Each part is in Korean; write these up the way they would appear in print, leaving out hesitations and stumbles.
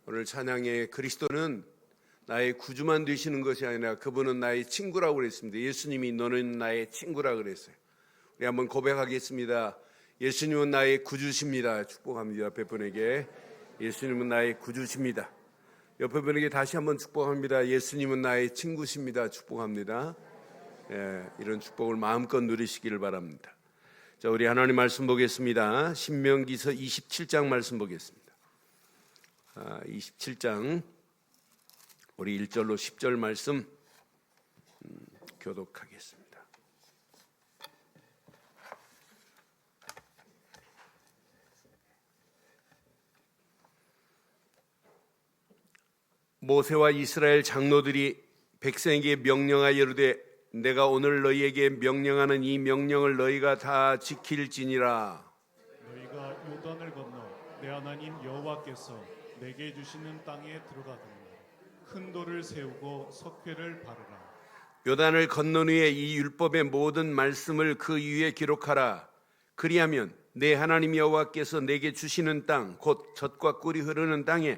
오늘 찬양의 그리스도는 나의 구주만 되시는 것이 아니라 그분은 나의 친구라고 그랬습니다. 예수님이 너는 나의 친구라고 그랬어요. 우리 한번 고백하겠습니다. 예수님은 나의 구주십니다. 축복합니다. 옆에 분에게 예수님은 나의 구주십니다. 옆에 분에게 다시 한번 축복합니다. 예수님은 나의 친구십니다. 축복합니다. 이런 축복을 마음껏 누리시기를 바랍니다. 자, 우리 하나님 말씀 보겠습니다. 신명기서 27장 말씀 보겠습니다. 27장 우리 1절로 10절 말씀 교독하겠습니다. 모세와 이스라엘 장로들이 백성에게 명령하여 이르되 내가 오늘 너희에게 명령하는 이 명령을 너희가 다 지킬지니라. 너희가 요단을 건너 내 하나님 여호와께서 내게 주시는 땅에 들어가거니와 큰 돌을 세우고 석회를 바르라. 요단을 건넌 후에 이 율법의 모든 말씀을 그 위에 기록하라. 그리하면 내 하나님 여호와께서 내게 주시는 땅 곧 젖과 꿀이 흐르는 땅에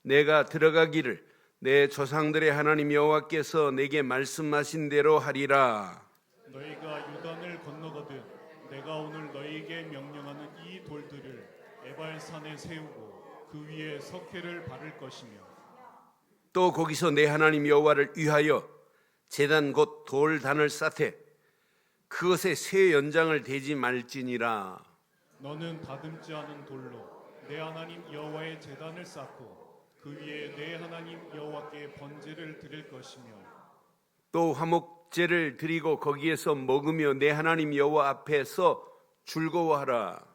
내가 들어가기를 내 조상들의 하나님 여호와께서 내게 말씀하신 대로 하리라. 너희가 요단을 건너거든 내가 오늘 너희에게 명령하는 이 돌들을 에발산에 세우고 그 위에 석회를 바를 것이며 또 거기서 내 하나님 여호와를 위하여 제단 곧 돌단을 쌓되 그것에 새 연장을 대지 말지니라. 너는 다듬지 않은 돌로 내 하나님 여호와의 제단을 쌓고 그 위에 내 하나님 여호와께 번제를 드릴 것이며 또 화목제를 드리고 거기에서 먹으며 내 하나님 여호와 앞에서 즐거워하라.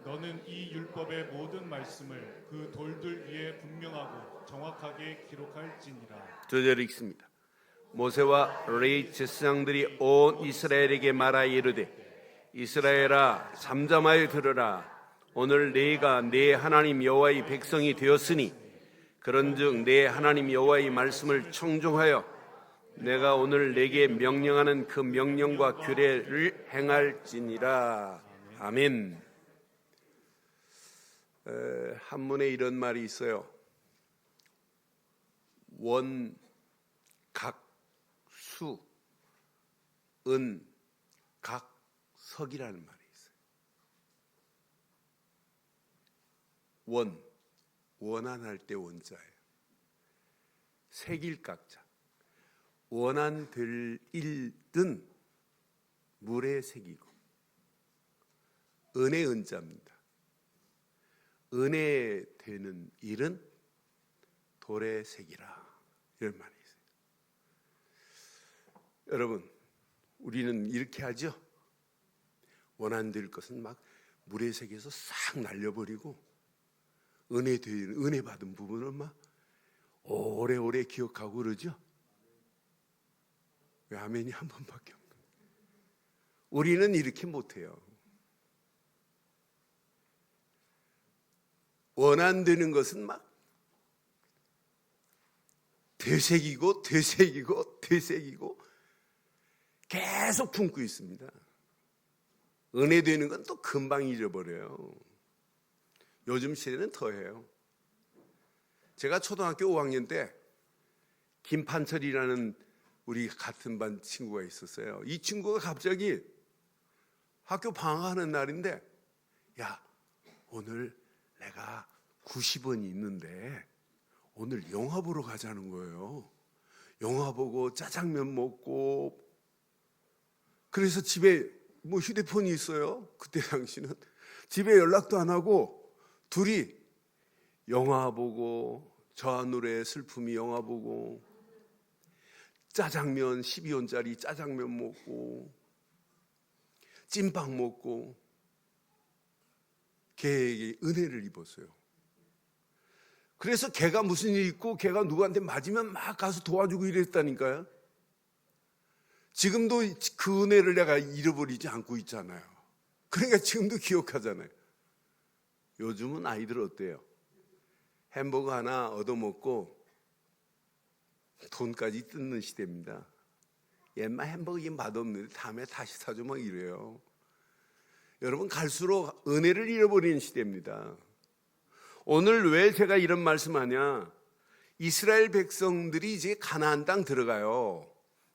너는 이 율법의 모든 말씀을 그 돌들 위에 분명하고 정확하게 기록할지니라. 2절 읽습니다. 모세와 레위 제사장들이 온 이스라엘에게 말하여 이르되 이스라엘아 잠잠하여 들으라. 오늘 너희가 내 하나님 여호와의 백성이 되었으니 그런즉 내 하나님 여호와의 말씀을 청종하여 내가 오늘 내게 명령하는 그 명령과 규례를 행할지니라. 아멘. 한문에 이런 말이 있어요. 원, 각, 수, 은, 각, 석이라는 말이 있어요. 원, 원한할 때 원자예요. 색일각자. 원한될 일은 물에 새기고 은의 은자입니다. 은혜 되는 일은 돌에 새기라. 이런 말이 있어요. 여러분, 우리는 이렇게 하죠. 원한될 것은 막 물에 새겨서 싹 날려버리고 은혜 받은 부분은 막 오래오래 기억하고 그러죠. 왜 아멘이 한 번밖에 없는 거예요. 우리는 이렇게 못해요. 원한되는 것은 막 되새기고 되새기고 되새기고 계속 품고 있습니다. 은혜 되는 건 또 금방 잊어버려요. 요즘 시대는 더해요. 제가 초등학교 5학년 때 김판철이라는 우리 같은 반 친구가 있었어요. 이 친구가 갑자기 학교 방학하는 날인데 야, 오늘 내가 90원이 있는데 오늘 영화 보러 가자는 거예요. 영화 보고 짜장면 먹고 그래서 집에 뭐 휴대폰이 있어요. 그때 당시는 집에 연락도 안 하고 둘이 영화 보고 저 하늘의 슬픔이 영화 보고 짜장면 12원짜리 짜장면 먹고 찐빵 먹고 걔에게 은혜를 입었어요. 그래서 걔가 무슨 일 있고 걔가 누구한테 맞으면 막 가서 도와주고 이랬다니까요. 지금도 그 은혜를 내가 잃어버리지 않고 있잖아요. 그러니까 지금도 기억하잖아요. 요즘은 아이들 어때요? 햄버거 하나 얻어먹고 돈까지 뜯는 시대입니다. 옛날 햄버거 이게 맛없는데 다음에 다시 사줘 막 이래요. 여러분 갈수록 은혜를 잃어버리는 시대입니다. 오늘 왜 제가 이런 말씀하냐? 이스라엘 백성들이 이제 가나안 땅 들어가요.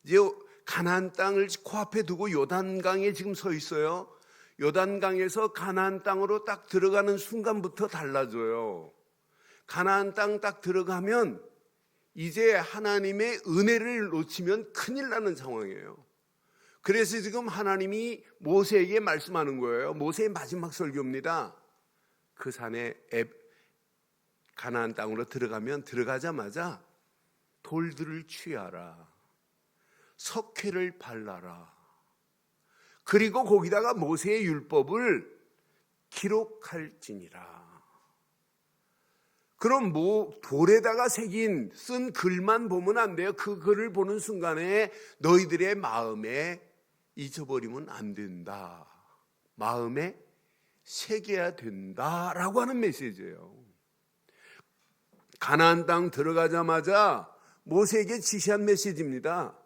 이제 가나안 땅을 코앞에 두고 요단강에 지금 서 있어요. 요단강에서 가나안 땅으로 딱 들어가는 순간부터 달라져요. 가나안 땅 딱 들어가면 이제 하나님의 은혜를 놓치면 큰일 나는 상황이에요. 그래서 지금 하나님이 모세에게 말씀하는 거예요. 모세의 마지막 설교입니다. 그 산에 가나안 땅으로 들어가면 들어가자마자 돌들을 취하라. 석회를 발라라. 그리고 거기다가 모세의 율법을 기록할지니라. 그럼 돌에다가 쓴 글만 보면 안 돼요. 그 글을 보는 순간에 너희들의 마음에 잊어버리면 안 된다. 마음에 새겨야 된다라고 하는 메시지예요. 가나안 땅 들어가자마자 모세에게 지시한 메시지입니다.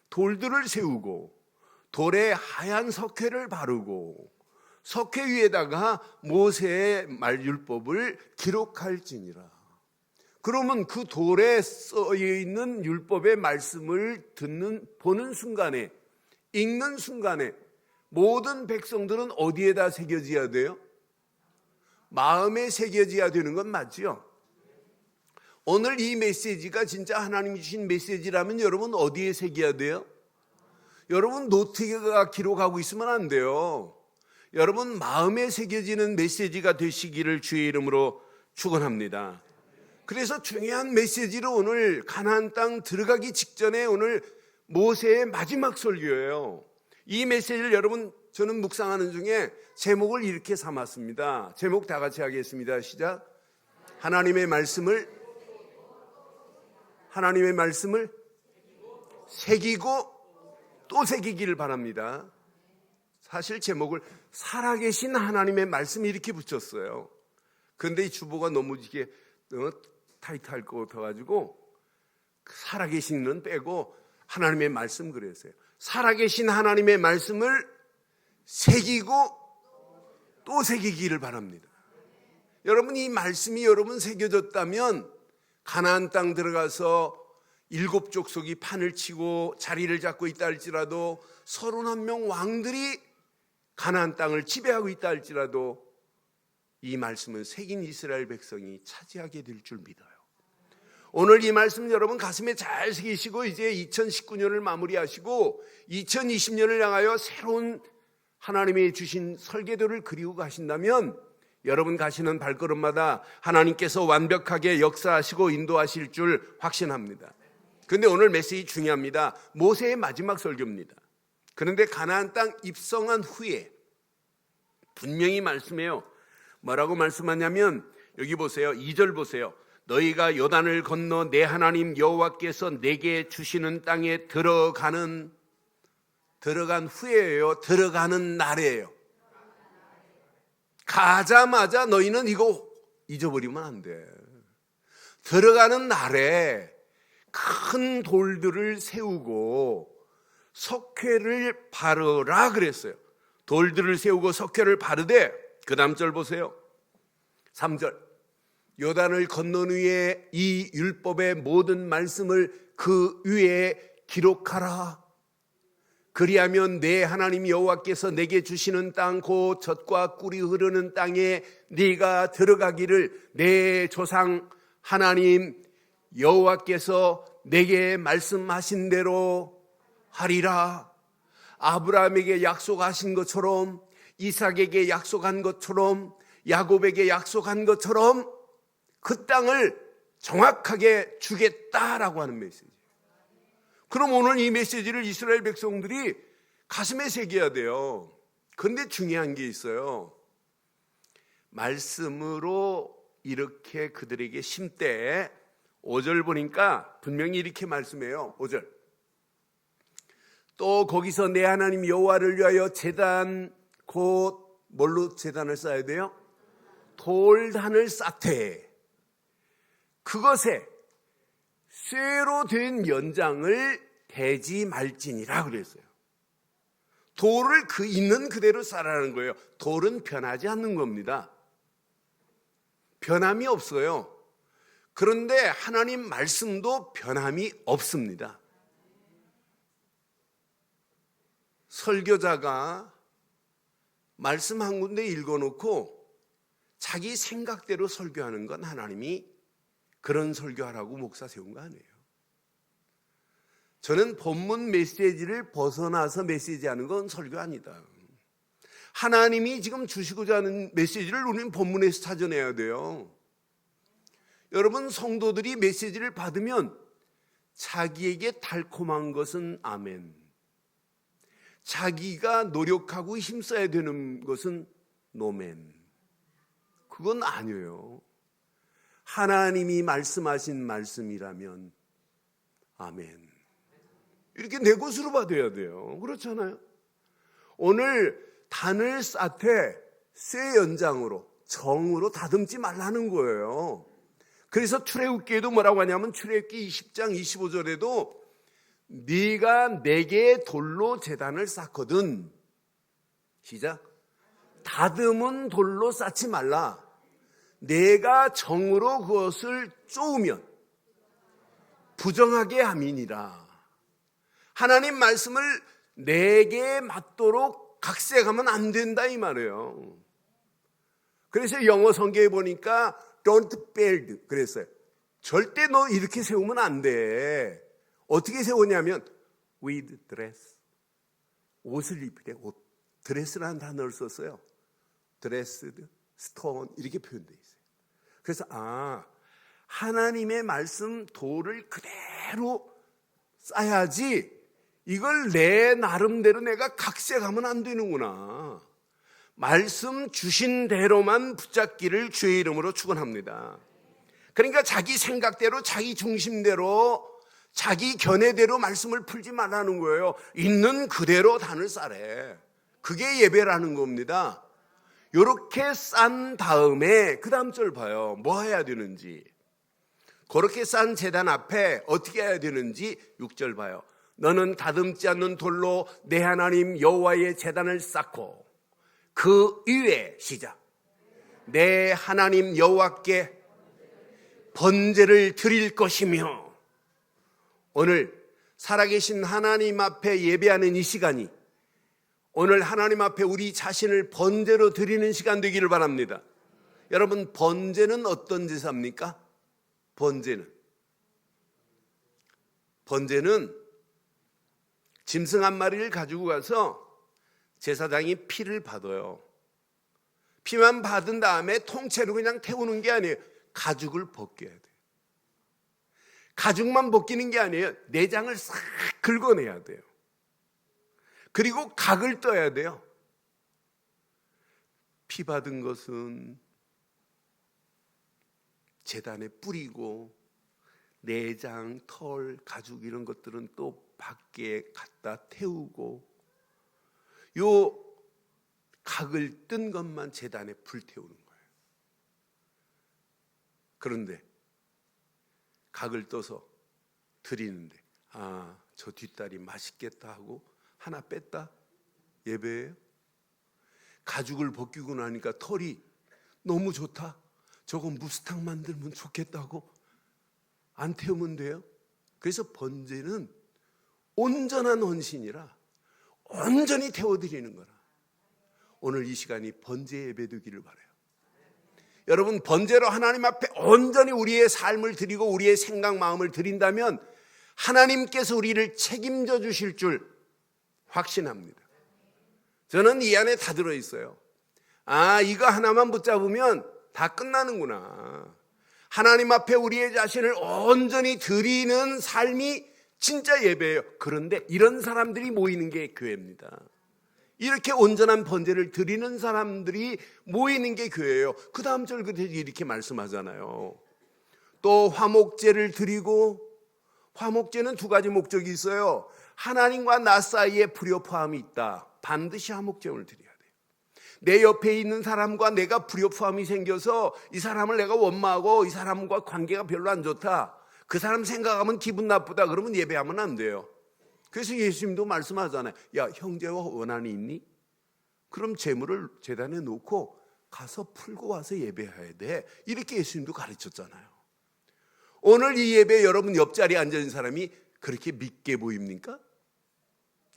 돌들을 세우고 돌에 하얀 석회를 바르고 석회 위에다가 모세의 율법을 기록할지니라. 그러면 그 돌에 써 있는 율법의 말씀을 보는 순간에, 읽는 순간에 모든 백성들은 어디에다 새겨져야 돼요? 마음에 새겨져야 되는 건 맞죠? 오늘 이 메시지가 진짜 하나님이 주신 메시지라면 여러분 어디에 새겨야 돼요? 여러분 노트가 기록하고 있으면 안 돼요. 여러분 마음에 새겨지는 메시지가 되시기를 주의 이름으로 축원합니다. 그래서 중요한 메시지로 오늘 가나안 땅 들어가기 직전에 오늘 모세의 마지막 설교예요. 이 메시지를 여러분 저는 묵상하는 중에 제목을 이렇게 삼았습니다. 제목 다 같이 하겠습니다. 시작. 하나님의 말씀을 새기고 또 새기기를 바랍니다. 사실 제목을 살아계신 하나님의 말씀 이렇게 붙였어요. 그런데 이 주보가 너무 이게 타이트할 것 같아가지고 살아계신은 빼고 하나님의 말씀 그랬어요. 살아계신 하나님의 말씀을 새기고 또 새기기를 바랍니다. 여러분 이 말씀이 여러분 새겨졌다면 가나안 땅 들어가서 7 족속이 판을 치고 자리를 잡고 있다 할지라도 31명 왕들이 가나안 땅을 지배하고 있다 할지라도 이 말씀은 새긴 이스라엘 백성이 차지하게 될 줄 믿어요. 오늘 이 말씀 여러분 가슴에 잘 새기시고 이제 2019년을 마무리하시고 2020년을 향하여 새로운 하나님이 주신 설계도를 그리고 가신다면 여러분 가시는 발걸음마다 하나님께서 완벽하게 역사하시고 인도하실 줄 확신합니다. 그런데 오늘 메시지 중요합니다. 모세의 마지막 설교입니다. 그런데 가나안 땅 입성한 후에 분명히 말씀해요. 뭐라고 말씀하냐면 여기 보세요. 2절 보세요. 너희가 요단을 건너 내 하나님 여호와께서 내게 주시는 땅에 들어간 후에예요. 들어가는 날이에요. 가자마자 너희는 이거 잊어버리면 안 돼. 들어가는 날에 큰 돌들을 세우고 석회를 바르라 그랬어요. 돌들을 세우고 석회를 바르되 그 다음 절 보세요. 3절 요단을 건넌 후에 이 율법의 모든 말씀을 그 위에 기록하라. 그리하면 내 하나님 여호와께서 내게 주시는 땅 곧 젖과 꿀이 흐르는 땅에 네가 들어가기를 내 조상 하나님 여호와께서 내게 말씀하신 대로 하리라. 아브라함에게 약속하신 것처럼 이삭에게 약속한 것처럼 야곱에게 약속한 것처럼 그 땅을 정확하게 주겠다라고 하는 메시지. 그럼 오늘 이 메시지를 이스라엘 백성들이 가슴에 새겨야 돼요. 그런데 중요한 게 있어요. 말씀으로 이렇게 그들에게 심때 5절 보니까 분명히 이렇게 말씀해요. 5절 또 거기서 내 하나님 여호와를 위하여 제단 곧 뭘로 제단을 쌓아야 돼요? 돌단을 쌓되 그것에 쇠로 된 연장을 대지 말지니라 그랬어요. 돌을 있는 그대로 쌓으라는 거예요. 돌은 변하지 않는 겁니다. 변함이 없어요. 그런데 하나님 말씀도 변함이 없습니다. 설교자가 말씀 한 군데 읽어놓고 자기 생각대로 설교하는 건 하나님이 그런 설교하라고 목사 세운 거 아니에요. 저는 본문 메시지를 벗어나서 메시지하는 건 설교 아니다. 하나님이 지금 주시고자 하는 메시지를 우리는 본문에서 찾아내야 돼요. 여러분, 성도들이 메시지를 받으면 자기에게 달콤한 것은 아멘, 자기가 노력하고 힘써야 되는 것은 노멘. 그건 아니에요. 하나님이 말씀하신 말씀이라면 아멘, 이렇게 내 것으로 받아야 돼요. 그렇잖아요. 오늘 단을 쌓되 쇠 연장으로 정으로 다듬지 말라는 거예요. 그래서 출애굽기에도 뭐라고 하냐면 출애굽기 20장 25절에도 네가 4개의 돌로 제단을 쌓거든, 시작, 다듬은 돌로 쌓지 말라. 내가 정으로 그것을 쪼으면 부정하게 함이니라. 하나님 말씀을 4개에 맞도록 각색하면 안 된다 이 말이에요. 그래서 영어 성경에 보니까 don't build 그랬어요. 절대 너 이렇게 세우면 안 돼. 어떻게 세우냐면 with dress, 옷을 입을 때 옷, 드레스라는 단어를 썼어요. dressed, stone 이렇게 표현되어 있어요. 그래서 하나님의 말씀 도를 그대로 쌓아야지 이걸 내 나름대로 내가 각색하면 안 되는구나. 말씀 주신 대로만 붙잡기를 주의 이름으로 축원합니다. 그러니까 자기 생각대로, 자기 중심대로, 자기 견해대로 말씀을 풀지 말라는 거예요. 있는 그대로 단을 쌓래. 그게 예배라는 겁니다. 이렇게 싼 다음에 그 다음 절 봐요. 뭐 해야 되는지. 그렇게 싼 제단 앞에 어떻게 해야 되는지 6절 봐요. 너는 다듬지 않는 돌로 내 하나님 여호와의 제단을 쌓고 그 위에, 시작, 내 하나님 여호와께 번제를 드릴 것이며. 오늘 살아계신 하나님 앞에 예배하는 이 시간이 오늘 하나님 앞에 우리 자신을 번제로 드리는 시간 되기를 바랍니다. 여러분, 번제는 어떤 제사입니까? 번제는 짐승 한 마리를 가지고 가서 제사장이 피를 받아요. 피만 받은 다음에 통째로 그냥 태우는 게 아니에요. 가죽을 벗겨야 돼요. 가죽만 벗기는 게 아니에요. 내장을 싹 긁어내야 돼요. 그리고 각을 떠야 돼요. 피 받은 것은 제단에 뿌리고 내장, 털, 가죽 이런 것들은 또 밖에 갖다 태우고 요 각을 뜬 것만 제단에 불태우는 거예요. 그런데 각을 떠서 드리는데 저 뒷다리 맛있겠다 하고 하나 뺐다? 예배예요? 가죽을 벗기고 나니까 털이 너무 좋다, 저거 무스탕 만들면 좋겠다고 안 태우면 돼요? 그래서 번제는 온전한 헌신이라 온전히 태워드리는 거라. 오늘 이 시간이 번제 예배 되기를 바라요. 여러분, 번제로 하나님 앞에 온전히 우리의 삶을 드리고 우리의 생각, 마음을 드린다면 하나님께서 우리를 책임져 주실 줄 확신합니다. 저는 이 안에 다 들어있어요. 이거 하나만 붙잡으면 다 끝나는구나. 하나님 앞에 우리의 자신을 온전히 드리는 삶이 진짜 예배예요. 그런데 이런 사람들이 모이는 게 교회입니다. 이렇게 온전한 번제를 드리는 사람들이 모이는 게 교회예요. 그 다음 절 끝에 이렇게 말씀하잖아요. 또 화목제를 드리고, 화목제는 2가지 목적이 있어요. 하나님과 나 사이에 불협화음이 있다. 반드시 화목제를 드려야 돼요. 내 옆에 있는 사람과 내가 불협화음이 생겨서 이 사람을 내가 원망하고 이 사람과 관계가 별로 안 좋다, 그 사람 생각하면 기분 나쁘다, 그러면 예배하면 안 돼요. 그래서 예수님도 말씀하잖아요. 야, 형제와 원한이 있니? 그럼 재물을 제단에 놓고 가서 풀고 와서 예배해야 돼. 이렇게 예수님도 가르쳤잖아요. 오늘 이 예배 여러분 옆자리에 앉아있는 사람이 그렇게 믿게 보입니까?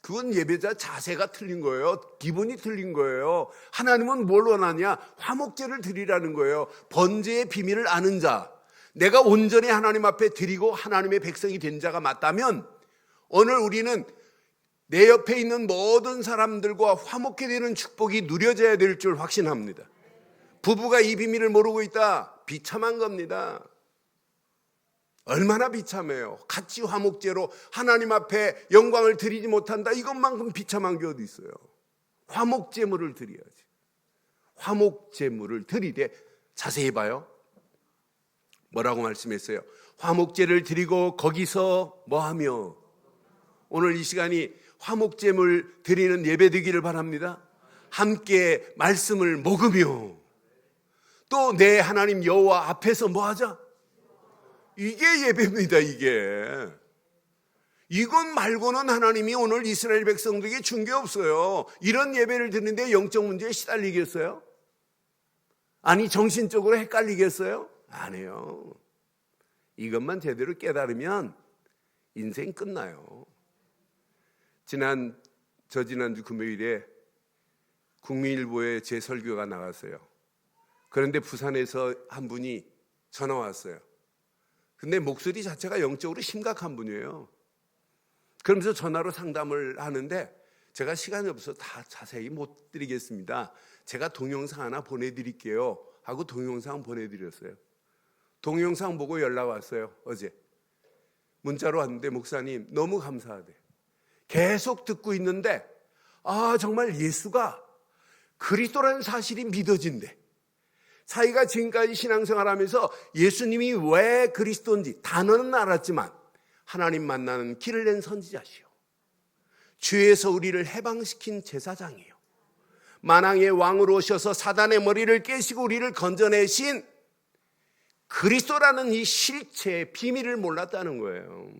그건 예배자 자세가 틀린 거예요. 기본이 틀린 거예요. 하나님은 뭘 원하냐? 화목제를 드리라는 거예요. 번제의 비밀을 아는 자, 내가 온전히 하나님 앞에 드리고 하나님의 백성이 된 자가 맞다면 오늘 우리는 내 옆에 있는 모든 사람들과 화목해 되는 축복이 누려져야 될 줄 확신합니다. 부부가 이 비밀을 모르고 있다? 비참한 겁니다. 얼마나 비참해요. 같이 화목제로 하나님 앞에 영광을 드리지 못한다. 이것만큼 비참한 게 어디 있어요. 화목제물을 드려야지. 화목제물을 드리되 자세히 봐요. 뭐라고 말씀했어요? 화목제를 드리고 거기서 뭐하며? 오늘 이 시간이 화목제물 드리는 예배 되기를 바랍니다. 함께 말씀을 먹으며 또 내 하나님 여호와 앞에서 뭐하자? 이게 예배입니다. 이것 말고는 하나님이 오늘 이스라엘 백성들에게 준 게 없어요. 이런 예배를 드리는데 영적 문제에 시달리겠어요? 아니 정신적으로 헷갈리겠어요? 아니에요. 이것만 제대로 깨달으면 인생 끝나요. 지난주 금요일에 국민일보에 제 설교가 나갔어요. 그런데 부산에서 한 분이 전화 왔어요. 근데 목소리 자체가 영적으로 심각한 분이에요. 그러면서 전화로 상담을 하는데 제가 시간이 없어서 다 자세히 못 드리겠습니다. 제가 동영상 하나 보내드릴게요 하고 동영상 보내드렸어요. 동영상 보고 연락 왔어요. 어제 문자로 왔는데 목사님 너무 감사하대. 계속 듣고 있는데 정말 예수가 그리스도라는 사실이 믿어진대. 자기가 지금까지 신앙생활하면서 예수님이 왜 그리스도인지 단어는 알았지만 하나님 만나는 길을 낸 선지자시오. 죄에서 우리를 해방시킨 제사장이에요. 만왕의 왕으로 오셔서 사단의 머리를 깨시고 우리를 건져내신 그리스도라는 이 실체의 비밀을 몰랐다는 거예요.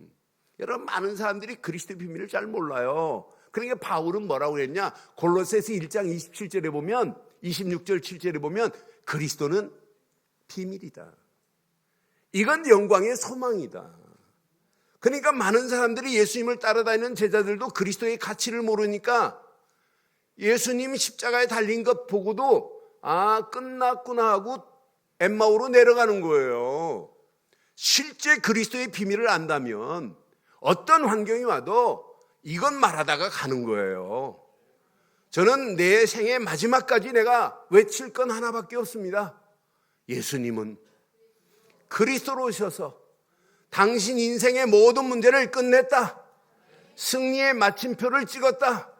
여러분 많은 사람들이 그리스도의 비밀을 잘 몰라요. 그러니까 바울은 뭐라고 했냐? 골로새서 1장 27절에 보면 26절 7절에 보면 그리스도는 비밀이다. 이건 영광의 소망이다. 그러니까 많은 사람들이 예수님을 따라다니는 제자들도 그리스도의 가치를 모르니까 예수님 십자가에 달린 것 보고도 끝났구나 하고 엠마오로 내려가는 거예요. 실제 그리스도의 비밀을 안다면 어떤 환경이 와도 이건 말하다가 가는 거예요. 저는 내 생의 마지막까지 내가 외칠 건 하나밖에 없습니다. 예수님은 그리스도로 오셔서 당신 인생의 모든 문제를 끝냈다. 승리의 마침표를 찍었다.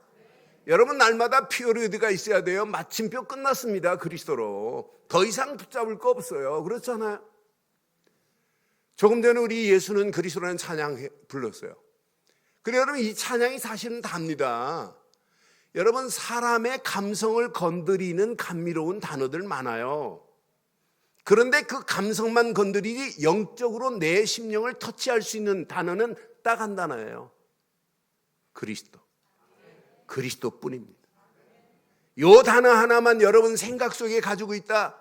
여러분 날마다 피어리드가 있어야 돼요. 마침표 끝났습니다. 그리스도로. 더 이상 붙잡을 거 없어요. 그렇잖아요. 조금 전에 우리 예수는 그리스도라는 찬양 불렀어요. 그래 여러분 이 찬양이 사실은 답니다. 여러분 사람의 감성을 건드리는 감미로운 단어들 많아요. 그런데 그 감성만 건드리지 영적으로 내 심령을 터치할 수 있는 단어는 딱 한 단어예요. 그리스도. 그리스도뿐입니다. 이 단어 하나만 여러분 생각 속에 가지고 있다.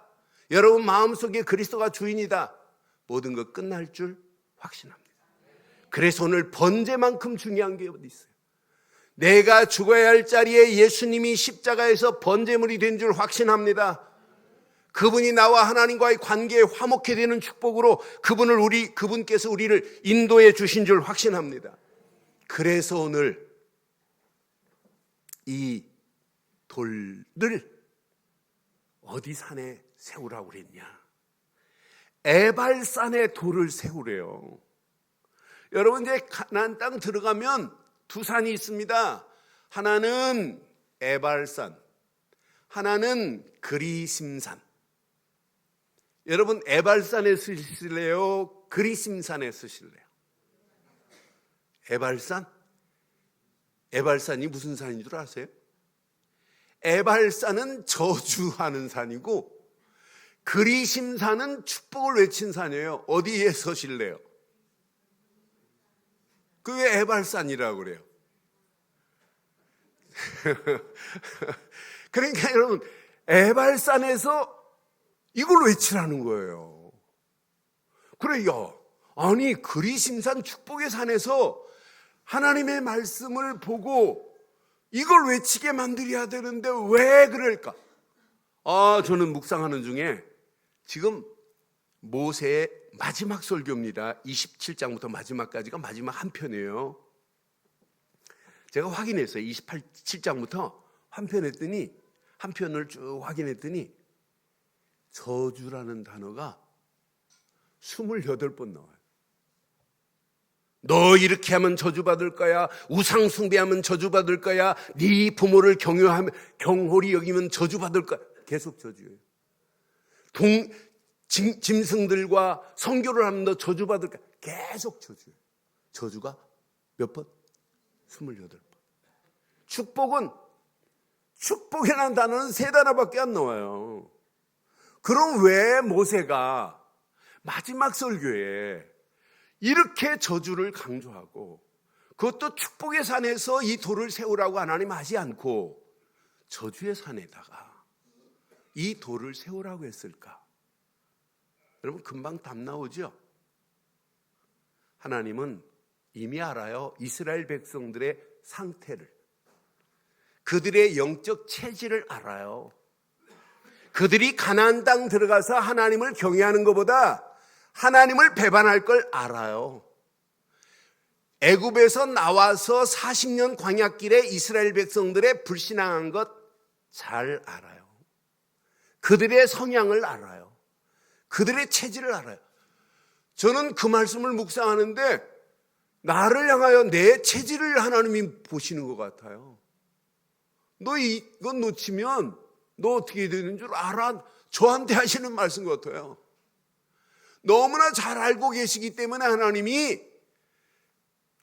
여러분 마음 속에 그리스도가 주인이다. 모든 것 끝날 줄 확신합니다. 그래서 오늘 번제만큼 중요한 게 어디 있어요? 내가 죽어야 할 자리에 예수님이 십자가에서 번제물이 된 줄 확신합니다. 그분이 나와 하나님과의 관계에 화목해 되는 축복으로 그분께서 우리를 인도해 주신 줄 확신합니다. 그래서 오늘 이 돌들 어디 산에 세우라고 그랬냐? 에발산에 돌을 세우래요. 여러분 이제 가나안 땅 들어가면 두 산이 있습니다. 하나는 에발산, 하나는 그리심산. 여러분 에발산에 쓰실래요? 그리심산에 쓰실래요? 에발산? 에발산이 무슨 산인 줄 아세요? 에발산은 저주하는 산이고 그리심산은 축복을 외친 산이에요. 어디에 서실래요? 그 왜 에발산이라고 그래요? 그러니까 여러분 에발산에서 이걸 외치라는 거예요. 그래요. 아니 그리심산 축복의 산에서 하나님의 말씀을 보고 이걸 외치게 만들어야 되는데 왜 그럴까? 저는 묵상하는 중에 지금 모세의 마지막 설교입니다. 27장부터 마지막까지가 마지막 한 편이에요. 제가 확인했어요. 27장부터 한 편을 쭉 확인했더니 저주라는 단어가 28번 나와요. 너 이렇게 하면 저주받을 거야. 우상 숭배하면 저주받을 거야. 네 부모를 경홀히 여기면 저주받을 거야. 계속 저주예요. 짐승들과 성교를 하면 너 저주받을 거야. 계속 저주예요. 저주가 몇 번? 28번. 축복이라는 단어는 3단어밖에 안 나와요. 그럼 왜 모세가 마지막 설교에 이렇게 저주를 강조하고 그것도 축복의 산에서 이 돌을 세우라고 하나님 하지 않고 저주의 산에다가 이 돌을 세우라고 했을까? 여러분 금방 답 나오죠? 하나님은 이미 알아요. 이스라엘 백성들의 상태를. 그들의 영적 체질을 알아요. 그들이 가나안 땅 들어가서 하나님을 경외하는 것보다 하나님을 배반할 걸 알아요. 애굽에서 나와서 40년 광야길에 이스라엘 백성들의 불신앙한 것 잘 알아요. 그들의 성향을 알아요. 그들의 체질을 알아요. 저는 그 말씀을 묵상하는데 나를 향하여 내 체질을 하나님이 보시는 것 같아요. 너 이건 놓치면 너 어떻게 되는 줄 알아? 저한테 하시는 말씀 같아요. 너무나 잘 알고 계시기 때문에 하나님이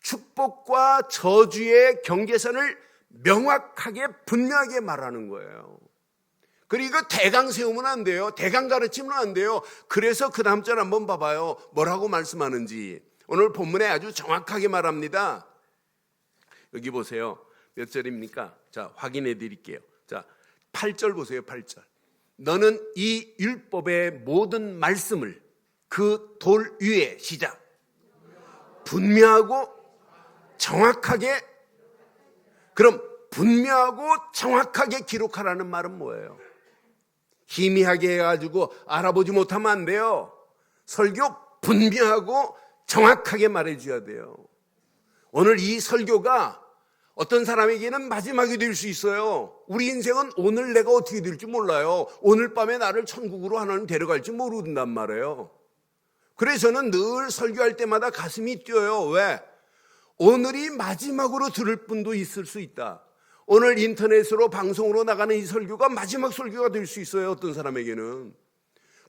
축복과 저주의 경계선을 명확하게 분명하게 말하는 거예요. 그리고 대강 세우면 안 돼요. 대강 가르치면 안 돼요. 그래서 그 다음 절 한번 봐봐요. 뭐라고 말씀하는지. 오늘 본문에 아주 정확하게 말합니다. 여기 보세요. 몇 절입니까? 자, 확인해 드릴게요. 자, 8절 보세요. 8절. 너는 이 율법의 모든 말씀을 그 돌 위에 시작. 분명하고 정확하게. 그럼 분명하고 정확하게 기록하라는 말은 뭐예요? 희미하게 해가지고 알아보지 못하면 안 돼요. 설교 분명하고 정확하게 말해줘야 돼요. 오늘 이 설교가 어떤 사람에게는 마지막이 될 수 있어요. 우리 인생은 오늘 내가 어떻게 될지 몰라요. 오늘 밤에 나를 천국으로 하나님 데려갈지 모른단 말이에요. 그래서 저는 늘 설교할 때마다 가슴이 뛰어요. 왜? 오늘이 마지막으로 들을 분도 있을 수 있다. 오늘 인터넷으로 방송으로 나가는 이 설교가 마지막 설교가 될 수 있어요. 어떤 사람에게는.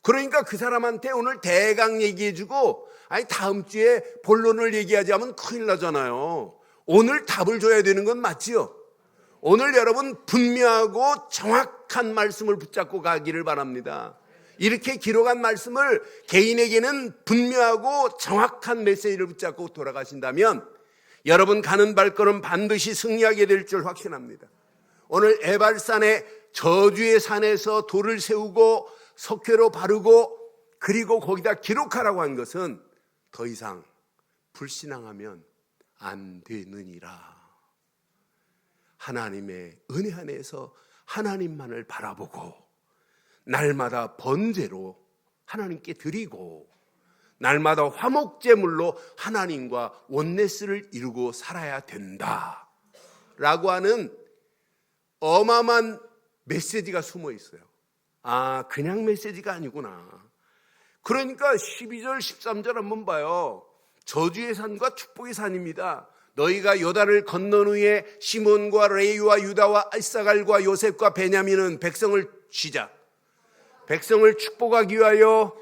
그러니까 그 사람한테 오늘 대강 얘기해주고 다음 주에 본론을 얘기하지 않으면 큰일 나잖아요. 오늘 답을 줘야 되는 건 맞지요? 오늘 여러분 분명하고 정확한 말씀을 붙잡고 가기를 바랍니다. 이렇게 기록한 말씀을 개인에게는 분명하고 정확한 메시지를 붙잡고 돌아가신다면 여러분 가는 발걸음 반드시 승리하게 될 줄 확신합니다. 오늘 에발산의 저주의 산에서 돌을 세우고 석회로 바르고 그리고 거기다 기록하라고 한 것은 더 이상 불신앙하면 안 되느니라. 하나님의 은혜 안에서 하나님만을 바라보고 날마다 번제로 하나님께 드리고 날마다 화목제물로 하나님과 원네스를 이루고 살아야 된다 라고 하는 어마어마한 메시지가 숨어 있어요. 그냥 메시지가 아니구나. 그러니까 12절 13절 한번 봐요. 저주의 산과 축복의 산입니다. 너희가 요단을 건넌 후에 시몬과 레위와 유다와 이사갈과 요셉과 베냐민은 백성을 축복하기 위하여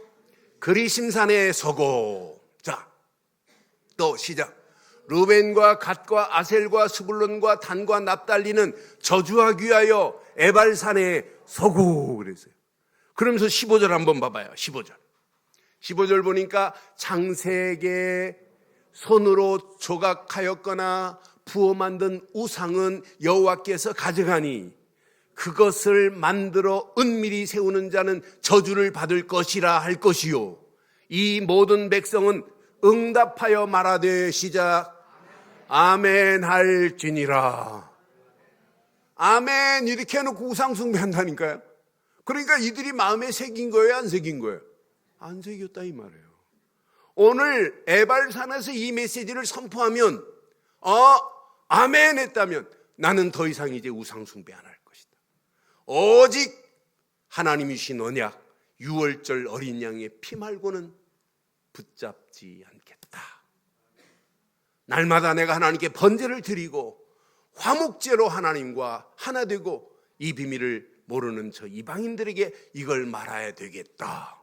그리심산에 서고. 자, 또 시작. 루벤과 갓과 아셀과 스불론과 단과 납달리는 저주하기 위하여 에발산에 서고 그랬어요. 그러면서 15절 한번 봐봐요. 15절 보니까 창세게 손으로 조각하였거나 부어 만든 우상은 여호와께서 가져가니 그것을 만들어 은밀히 세우는 자는 저주를 받을 것이라 할 것이요 이 모든 백성은 응답하여 말하되 시작 아멘 할지니라. 아멘 이렇게 해놓고 우상 숭배한다니까요. 그러니까 이들이 마음에 새긴 거예요, 안 새긴 거예요? 안 새겼다 이 말이에요. 오늘 에발산에서 이 메시지를 선포하면 아멘 했다면 나는 더 이상 이제 우상 숭배 안 할 것이다. 오직 하나님이 주신 언약 유월절 어린 양의 피 말고는 붙잡지 않겠다. 날마다 내가 하나님께 번제를 드리고 화목제로 하나님과 하나 되고 이 비밀을 모르는 저 이방인들에게 이걸 말해야 되겠다.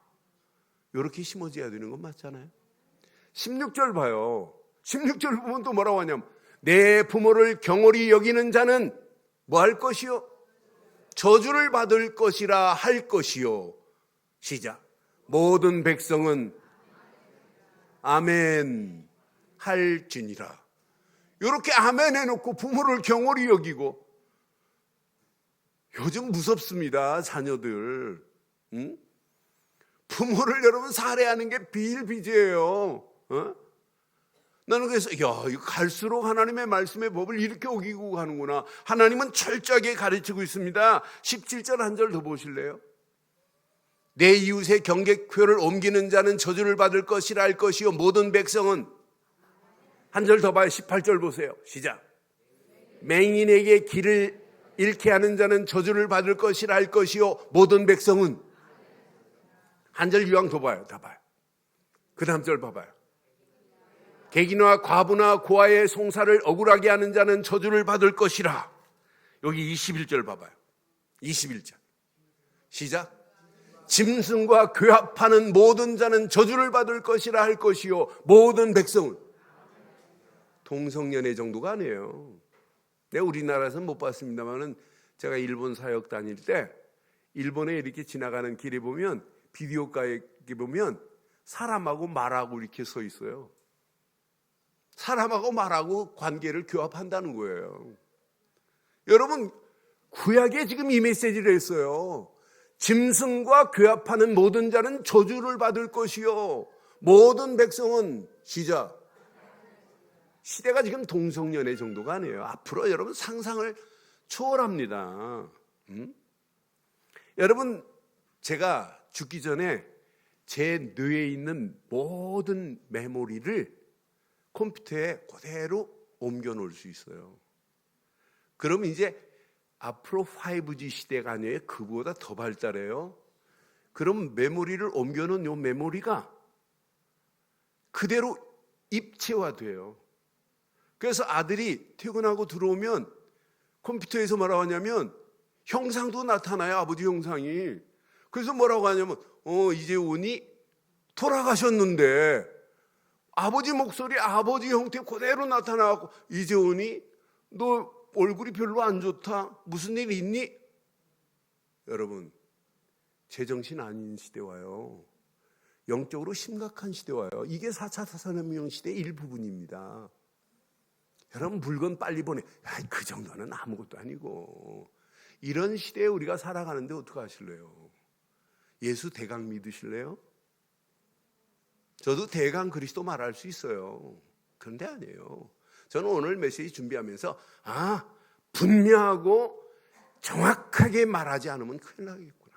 이렇게 심어져야 되는 건 맞잖아요. 16절 봐요. 16절 보면 또 뭐라고 하냐면 내 부모를 경홀히 여기는 자는 뭐 할 것이요? 저주를 받을 것이라 할 것이요. 시작. 모든 백성은 아멘 할지니라. 이렇게 아멘 해놓고 부모를 경홀히 여기고, 요즘 무섭습니다 자녀들. 응? 부모를 여러분 살해하는 게 비일비재예요. 나는 그래서 이거 갈수록 하나님의 말씀의 법을 이렇게 어기고 가는구나. 하나님은 철저하게 가르치고 있습니다. 17절 한 절 더 보실래요? 내 이웃의 경계표를 옮기는 자는 저주를 받을 것이라 할 것이요 모든 백성은, 한 절 더 봐요. 18절 보세요. 시작. 맹인에게 길을 잃게 하는 자는 저주를 받을 것이라 할 것이요 모든 백성은, 한 절 이왕 더 봐요. 다 봐요. 그 다음 절 봐봐요. 객이나 과부나 고아의 송사를 억울하게 하는 자는 저주를 받을 것이라. 여기 21절 봐봐요. 21절 시작. 짐승과 교합하는 모든 자는 저주를 받을 것이라 할 것이요 모든 백성은. 동성연애 정도가 아니에요. 내가 우리나라에서는 못 봤습니다만은 제가 일본 사역 다닐 때 일본에 이렇게 지나가는 길에 보면 비디오가에 보면 사람하고 말하고 이렇게 서 있어요. 사람하고 말하고 관계를 교합한다는 거예요. 여러분 구약에 지금 이 메시지를 했어요. 짐승과 교합하는 모든 자는 저주를 받을 것이요 모든 백성은 시작. 시대가 지금 동성연애 정도가 아니에요. 앞으로 여러분 상상을 초월합니다. 여러분 제가 죽기 전에 제 뇌에 있는 모든 메모리를 컴퓨터에 그대로 옮겨 놓을 수 있어요. 그럼 이제 앞으로 5G 시대가 아니에요. 그보다 더 발달해요. 그럼 메모리를 옮겨 놓은 이 메모리가 그대로 입체화돼요. 그래서 아들이 퇴근하고 들어오면 컴퓨터에서 뭐라고 하냐면 형상도 나타나요. 아버지 형상이. 그래서 뭐라고 하냐면 이재훈이 돌아가셨는데 아버지 목소리 아버지 형태 그대로 나타나고, 이재훈이 너 얼굴이 별로 안 좋다. 무슨 일 있니? 여러분 제정신 아닌 시대 와요. 영적으로 심각한 시대 와요. 이게 4차 산업혁명 시대의 일부분입니다. 여러분 물건 빨리 보내. 그 정도는 아무것도 아니고. 이런 시대에 우리가 살아가는데 어떡하실래요? 예수 대강 믿으실래요? 저도 대강 그리스도 말할 수 있어요. 그런데 아니에요. 저는 오늘 메시지 준비하면서 분명하고 정확하게 말하지 않으면 큰일 나겠구나.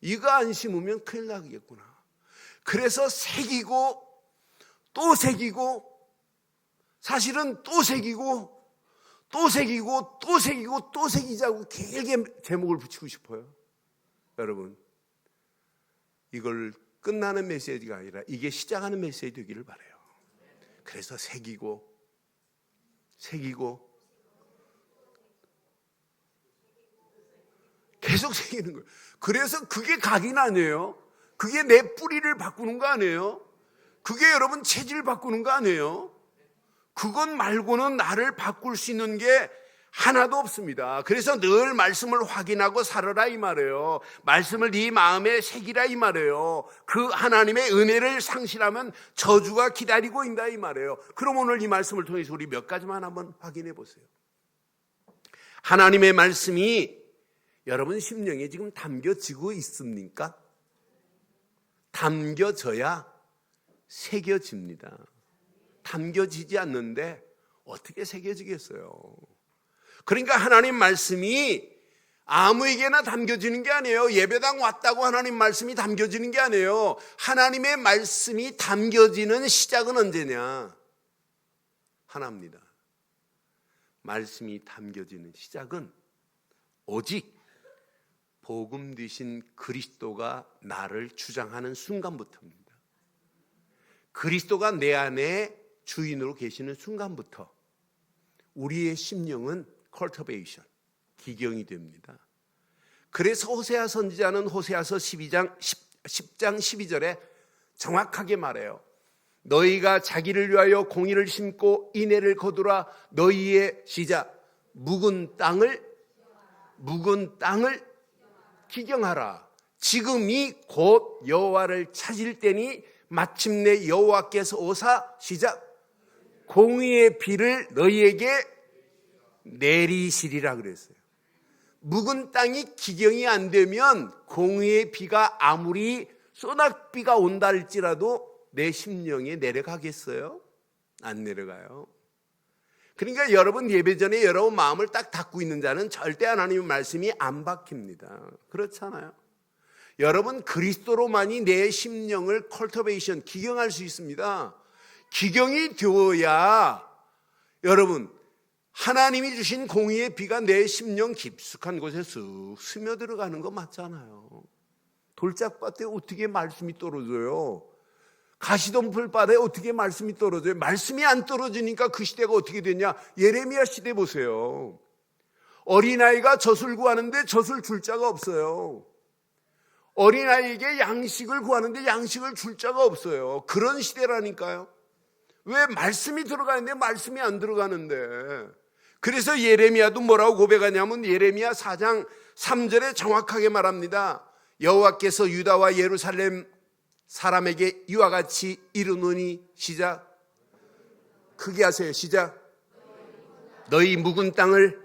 이거 안 심으면 큰일 나겠구나. 그래서 새기고 또 새기고, 사실은 또 새기고 또 새기고 또 새기고 또 새기자고 길게 제목을 붙이고 싶어요. 여러분 이걸 끝나는 메시지가 아니라 이게 시작하는 메시지 되기를 바라요. 그래서 새기고 계속 새기는 거예요. 그래서 그게 각인 아니에요. 그게 내 뿌리를 바꾸는 거 아니에요. 그게 여러분 체질 바꾸는 거 아니에요. 그것 말고는 나를 바꿀 수 있는 게 하나도 없습니다. 그래서 늘 말씀을 확인하고 살아라 이 말이에요. 말씀을 네 마음에 새기라 이 말이에요. 그 하나님의 은혜를 상실하면 저주가 기다리고 있다 이 말이에요. 그럼 오늘 이 말씀을 통해서 우리 몇 가지만 한번 확인해 보세요. 하나님의 말씀이 여러분 심령에 지금 담겨지고 있습니까? 담겨져야 새겨집니다. 담겨지지 않는데 어떻게 새겨지겠어요? 그러니까 하나님 말씀이 아무에게나 담겨지는 게 아니에요. 예배당 왔다고 하나님 말씀이 담겨지는 게 아니에요. 하나님의 말씀이 담겨지는 시작은 언제냐? 하나입니다. 말씀이 담겨지는 시작은 오직 복음 되신 그리스도가 나를 주장하는 순간부터입니다. 그리스도가 내 안에 주인으로 계시는 순간부터 우리의 심령은 컬터베이션, 기경이 됩니다. 그래서 호세아 선지자는 호세아서 10장 12절에 정확하게 말해요. 너희가 자기를 위하여 공의를 심고 인애를 거두라. 너희의 시작 묵은 땅을 기경하라. 지금이 곧 여호와를 찾을 때니 마침내 여호와께서 오사 시작 공의의 비를 너희에게 내리시리라 그랬어요. 묵은 땅이 기경이 안 되면 공의의 비가 아무리 소낙비가 온다 할지라도 내 심령에 내려가겠어요? 안 내려가요. 그러니까 여러분 예배 전에 여러분 마음을 딱 닫고 있는 자는 절대 하나님의 말씀이 안 박힙니다. 그렇잖아요. 여러분 그리스도로만이 내 심령을 컬터베이션, 기경할 수 있습니다. 기경이 되어야 여러분 하나님이 주신 공의의 비가 내 심령 깊숙한 곳에 쓱 스며들어가는 거 맞잖아요. 돌짝밭에 어떻게 말씀이 떨어져요? 가시덤불 바다에 어떻게 말씀이 떨어져요? 말씀이 안 떨어지니까 그 시대가 어떻게 되냐? 예레미야 시대 보세요. 어린아이가 젖을 구하는데 젖을 줄 자가 없어요. 어린아이에게 양식을 구하는데 양식을 줄 자가 없어요. 그런 시대라니까요. 왜? 말씀이 들어가는데 말씀이 안 들어가는데. 그래서 예레미야도 뭐라고 고백하냐면 예레미야 4장 3절에 정확하게 말합니다. 여호와께서 유다와 예루살렘 사람에게 이와 같이 이르노니 시작 크게 하세요. 시작 너희 묵은 땅을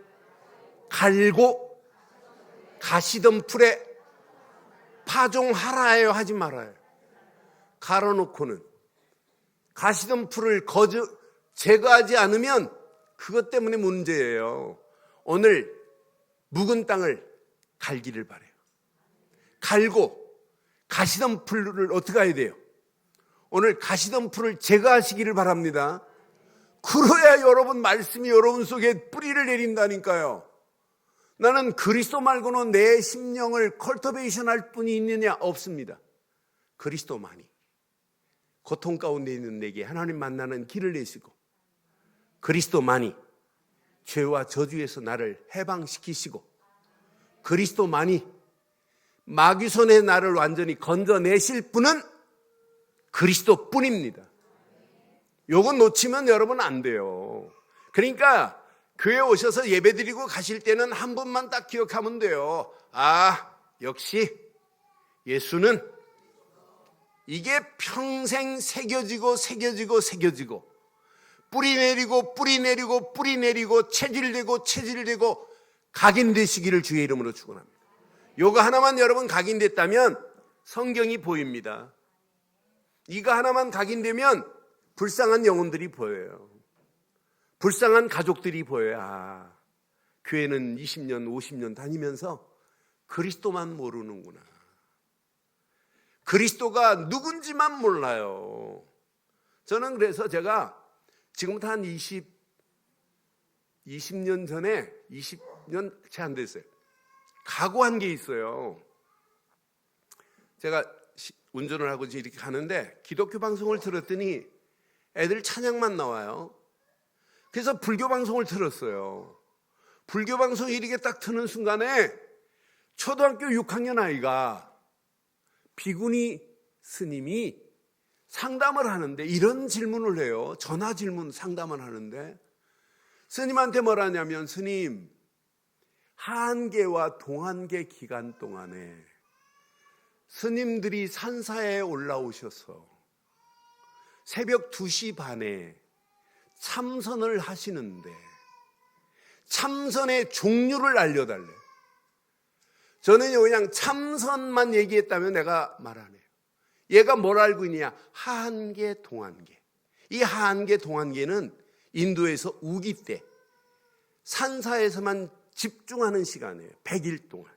갈고 가시던 풀에 파종하라요 하지 말아요. 갈아놓고는 가시던 풀을 제거하지 않으면 그것 때문에 문제예요. 오늘 묵은 땅을 갈기를 바라요. 갈고 가시던 풀을 어떻게 해야 돼요? 오늘 가시던 풀을 제거하시기를 바랍니다. 그래야 여러분 말씀이 여러분 속에 뿌리를 내린다니까요. 나는 그리스도 말고는 내 심령을 컬터베이션 할 분이 있느냐? 없습니다. 그리스도만이 고통 가운데 있는 내게 하나님 만나는 길을 내시고 그리스도만이 죄와 저주에서 나를 해방시키시고 그리스도만이 마귀 손에 나를 완전히 건져내실 분은 그리스도뿐입니다. 요건 놓치면 여러분 안 돼요. 그러니까 교회 오셔서 예배드리고 가실 때는 한 분만 딱 기억하면 돼요. 아, 역시 예수는 이게 평생 새겨지고 뿌리 내리고 체질되고 각인되시기를 주의 이름으로 축원합니다. 요거 하나만 여러분 각인됐다면 성경이 보입니다. 이거 하나만 각인되면 불쌍한 영혼들이 보여요. 불쌍한 가족들이 보여요. 아, 교회는 20년 50년 다니면서 그리스도만 모르는구나. 그리스도가 누군지만 몰라요. 저는 그래서 제가 지금부터 한 20년 전에 20년 채 안 됐어요. 각오한 게 있어요. 제가 운전을 하고 이렇게 가는데 기독교 방송을 들었더니 애들 찬양만 나와요. 그래서 불교 방송을 틀었어요. 불교 방송이 이렇게 딱 트는 순간에 초등학교 6학년 아이가 비구니 스님이 상담을 하는데 이런 질문을 해요. 전화 질문 상담을 하는데 스님한테 뭐라냐면 스님 한계와 동한계 기간 동안에 스님들이 산사에 올라오셔서 새벽 2시 반에 참선을 하시는데 참선의 종류를 알려달래. 저는요 그냥 참선만 얘기했다면 내가 말 안 해요. 얘가 뭘 알고 있느냐? 하한계, 동한계. 이 하한계, 동한계는 인도에서 우기 때 산사에서만 집중하는 시간이에요. 100일 동안.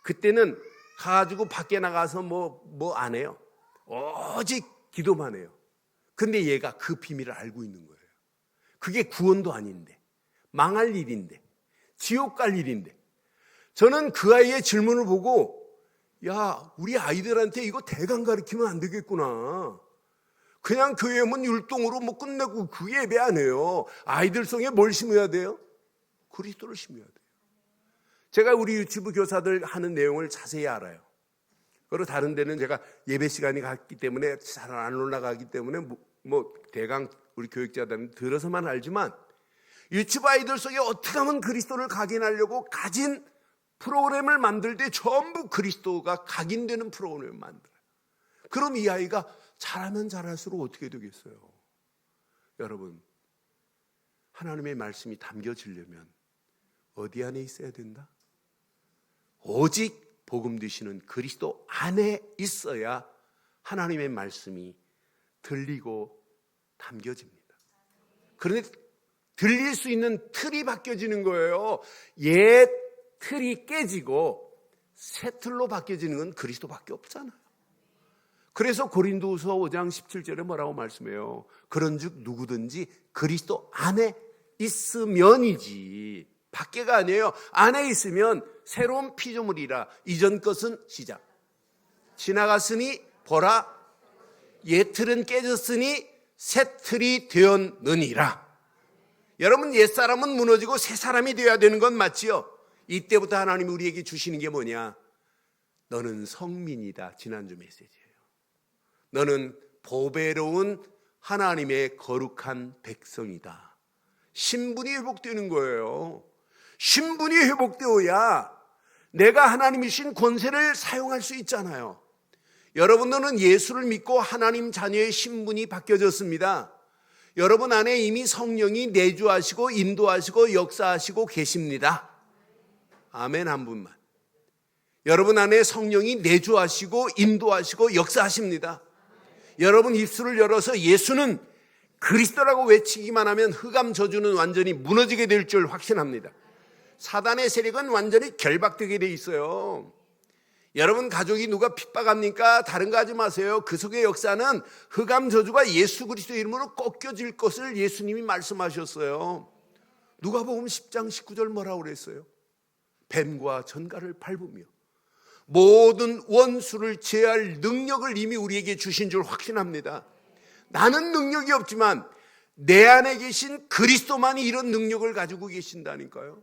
그때는 가지고 밖에 나가서 뭐 안 해요. 오직 기도만 해요. 근데 얘가 그 비밀을 알고 있는 거예요. 그게 구원도 아닌데, 망할 일인데, 지옥 갈 일인데. 저는 그 아이의 질문을 보고 야, 우리 아이들한테 이거 대강 가르치면 안 되겠구나. 그냥 교회 오면 율동으로 끝내고 그 예배 안 해요. 아이들 속에 뭘 심어야 돼요? 그리스도를 심어야 돼요. 제가 우리 유치부 교사들 하는 내용을 자세히 알아요. 그리고 다른 데는 제가 예배 시간이 갔기 때문에 잘 안 올라가기 때문에 대강 우리 교육자들은 들어서만 알지만 유치부 아이들 속에 어떻게 하면 그리스도를 각인하려고 가진 프로그램을 만들 때 전부 그리스도가 각인되는 프로그램을 만들어요. 그럼 이 아이가 잘하면 잘할수록 어떻게 되겠어요? 여러분, 하나님의 말씀이 담겨지려면 어디 안에 있어야 된다? 오직 복음 되시는 그리스도 안에 있어야 하나님의 말씀이 들리고 담겨집니다. 그런데 들릴 수 있는 틀이 바뀌어지는 거예요. 옛 틀이 깨지고 새 틀로 바뀌어지는 건 그리스도밖에 없잖아요. 그래서 고린도후서 5장 17절에 뭐라고 말씀해요? 그런즉 누구든지 그리스도 안에 있으면이지, 밖에가 아니에요. 안에 있으면 새로운 피조물이라. 이전 것은 시작. 지나갔으니 보라, 옛 틀은 깨졌으니 새 틀이 되었느니라. 여러분, 옛사람은 무너지고 새 사람이 되어야 되는 건 맞지요? 이때부터 하나님이 우리에게 주시는 게 뭐냐? 너는 성민이다. 지난주 메시지예요. 너는 보배로운 하나님의 거룩한 백성이다. 신분이 회복되는 거예요. 신분이 회복되어야 내가 하나님이신 권세를 사용할 수 있잖아요. 여러분들은 예수를 믿고 하나님 자녀의 신분이 바뀌어졌습니다. 여러분 안에 이미 성령이 내주하시고 인도하시고 역사하시고 계십니다. 아멘 한 분만. 여러분 안에 성령이 내주하시고 인도하시고 역사하십니다. 여러분 입술을 열어서 예수는 그리스도라고 외치기만 하면 흑암 저주는 완전히 무너지게 될 줄 확신합니다. 사단의 세력은 완전히 결박되게 돼 있어요. 여러분 가족이 누가 핍박합니까? 다른 거 하지 마세요. 그 속의 역사는 흑암 저주가 예수 그리스도 이름으로 꺾여질 것을 예수님이 말씀하셨어요. 누가복음 10장 19절 뭐라고 그랬어요? 뱀과 전갈을 밟으며 모든 원수를 제할 능력을 이미 우리에게 주신 줄 확신합니다. 나는 능력이 없지만 내 안에 계신 그리스도만이 이런 능력을 가지고 계신다니까요.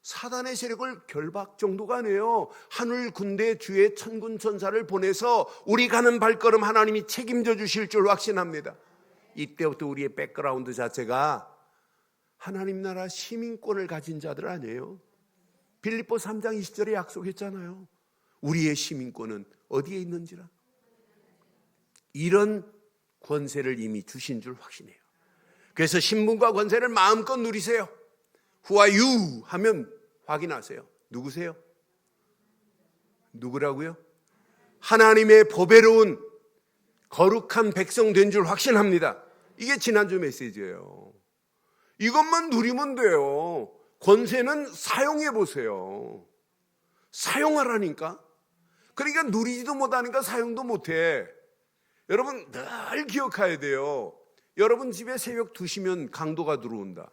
사단의 세력을 결박 정도가 아니에요. 하늘 군대 주의 천군 천사를 보내서 우리 가는 발걸음 하나님이 책임져 주실 줄 확신합니다. 이때부터 우리의 백그라운드 자체가 하나님 나라 시민권을 가진 자들 아니에요. 빌립보 3장 20절에 약속했잖아요. 우리의 시민권은 어디에 있는지라. 이런 권세를 이미 주신 줄 확신해요. 그래서 신분과 권세를 마음껏 누리세요. Who are you? 하면 확인하세요. 누구세요? 누구라고요? 하나님의 보배로운 거룩한 백성 된 줄 확신합니다. 이게 지난주 메시지예요. 이것만 누리면 돼요. 권세는 사용해 보세요. 사용하라니까. 그러니까 누리지도 못하니까 사용도 못해. 여러분 늘 기억해야 돼요. 여러분 집에 새벽 2시면 강도가 들어온다.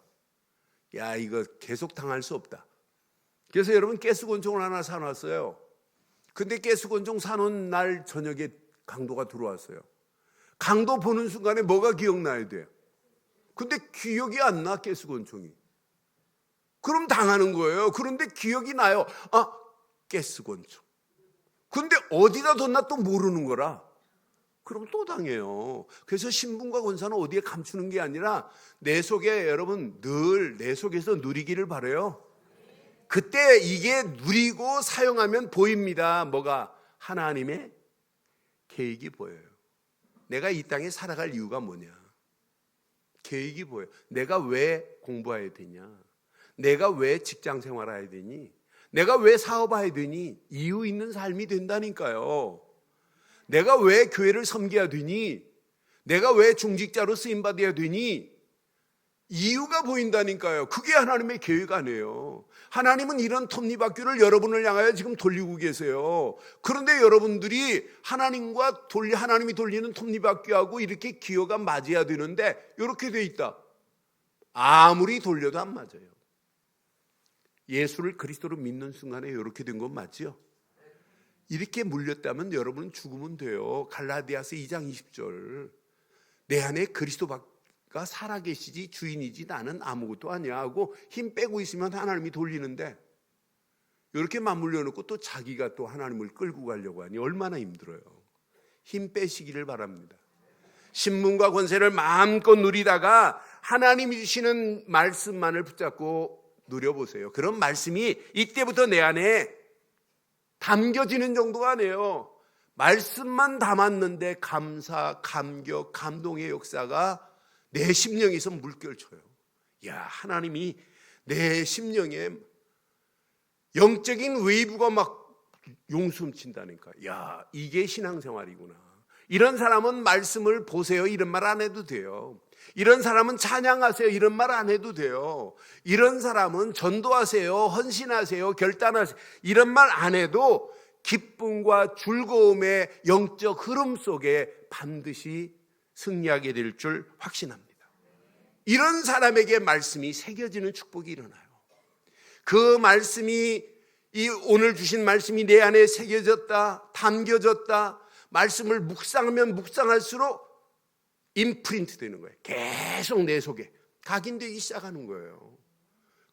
야, 이거 계속 당할 수 없다. 그래서 여러분 가스권총을 하나 사놨어요. 근데 가스권총 사놓은 날 저녁에 강도가 들어왔어요. 강도 보는 순간에 뭐가 기억나야 돼요? 근데 기억이 안 나, 가스권총이. 그럼 당하는 거예요. 그런데 기억이 나요. 아, 가스권총. 근데 어디다 뒀나 또 모르는 거라. 그럼 또 당해요. 그래서 신분과 권세는 어디에 감추는 게 아니라 내 속에, 여러분 늘 내 속에서 누리기를 바라요. 그때 이게 누리고 사용하면 보입니다. 뭐가? 하나님의 계획이 보여요. 내가 이 땅에 살아갈 이유가 뭐냐? 계획이 보여요. 내가 왜 공부해야 되냐? 내가 왜 직장 생활해야 되니? 내가 왜 사업해야 되니? 이유 있는 삶이 된다니까요. 내가 왜 교회를 섬겨야 되니? 내가 왜 중직자로 쓰임받아야 되니? 이유가 보인다니까요. 그게 하나님의 계획 아니에요. 하나님은 이런 톱니바퀴를 여러분을 향하여 지금 돌리고 계세요. 그런데 여러분들이 하나님이 돌리는 톱니바퀴하고 이렇게 기어가 맞아야 되는데 이렇게 돼 있다. 아무리 돌려도 안 맞아요. 예수를 그리스도로 믿는 순간에 이렇게 된 건 맞지요? 이렇게 물렸다면 여러분은 죽으면 돼요. 갈라디아서 2장 20절. 내 안에 그리스도가 살아계시지 주인이지 나는 아무것도 아니야 하고 힘 빼고 있으면 하나님이 돌리는데 이렇게 맞물려 놓고 또 자기가 또 하나님을 끌고 가려고 하니 얼마나 힘들어요. 힘 빼시기를 바랍니다. 신분과 권세를 마음껏 누리다가 하나님이 주시는 말씀만을 붙잡고 누려보세요. 그런 말씀이 이때부터 내 안에 담겨지는 정도가 아니에요. 말씀만 담았는데 감사, 감격, 감동의 역사가 내 심령에서 물결쳐요. 야, 하나님이 내 심령에 영적인 웨이브가 막 용숨친다니까. 야, 이게 신앙생활이구나. 이런 사람은 말씀을 보세요 이런 말 안 해도 돼요. 이런 사람은 찬양하세요 이런 말 안 해도 돼요. 이런 사람은 전도하세요, 헌신하세요, 결단하세요 이런 말 안 해도 기쁨과 즐거움의 영적 흐름 속에 반드시 승리하게 될 줄 확신합니다. 이런 사람에게 말씀이 새겨지는 축복이 일어나요. 그 말씀이 오늘 주신 말씀이 내 안에 새겨졌다, 담겨졌다. 말씀을 묵상하면 묵상할수록 임프린트 되는 거예요. 계속 내 속에 각인되기 시작하는 거예요.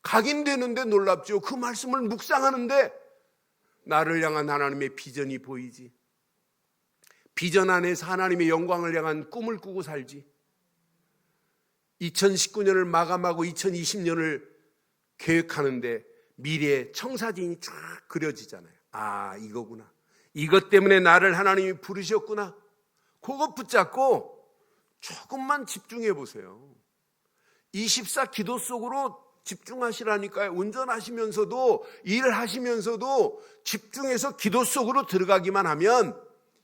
각인되는데 놀랍죠. 그 말씀을 묵상하는데 나를 향한 하나님의 비전이 보이지. 비전 안에서 하나님의 영광을 향한 꿈을 꾸고 살지. 2019년을 마감하고 2020년을 계획하는데 미래의 청사진이 쫙 그려지잖아요. 아, 이거구나. 이것 때문에 나를 하나님이 부르셨구나. 그거 붙잡고 조금만 집중해 보세요. 24 기도 속으로 집중하시라니까요. 운전하시면서도 일하시면서도 집중해서 기도 속으로 들어가기만 하면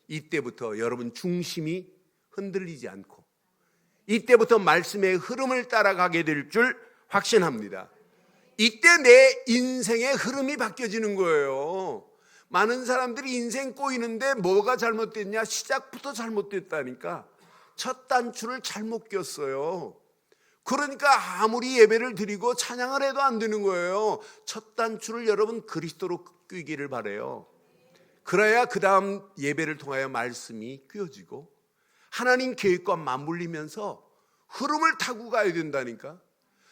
이때부터 여러분 중심이 흔들리지 않고 이때부터 말씀의 흐름을 따라가게 될 줄 확신합니다. 이때 내 인생의 흐름이 바뀌어지는 거예요. 많은 사람들이 인생 꼬이는데 뭐가 잘못됐냐? 시작부터 잘못됐다니까. 첫 단추를 잘못 꼈어요. 그러니까 아무리 예배를 드리고 찬양을 해도 안 되는 거예요. 첫 단추를 여러분 그리스도로 뀌기를 바라요. 그래야 그 다음 예배를 통하여 말씀이 뀌어지고 하나님 계획과 맞물리면서 흐름을 타고 가야 된다니까.